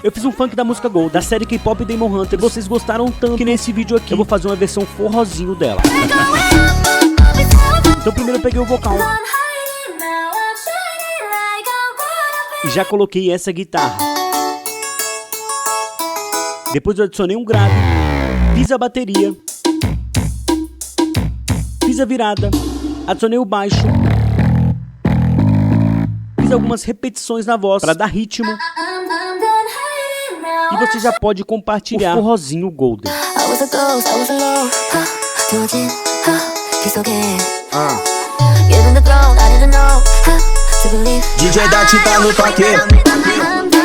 Eu fiz um funk da música Gold, da série K-pop Demon Hunter. Vocês gostaram tanto que nesse vídeo aqui eu vou fazer uma versão forrozinho dela. Então primeiro eu peguei o vocal e já coloquei essa guitarra. Depois eu adicionei um grave, fiz a bateria, fiz a virada, adicionei o baixo, fiz algumas repetições na voz para dar ritmo. E você já pode compartilhar o forrozinho Golden. DJ da Tinta no toque.